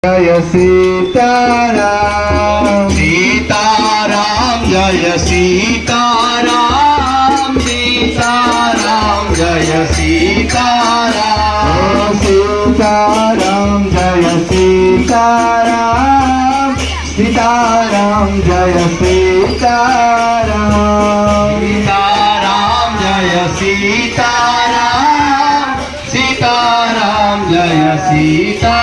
Jai Sitaram Sitaram Jai Sitaram Sitaram Jai Sitaram Sitaram Jai Sitaram Sitaram Jai Sitaram Sitaram Jai Sitaram Sitaram Jai Sitaram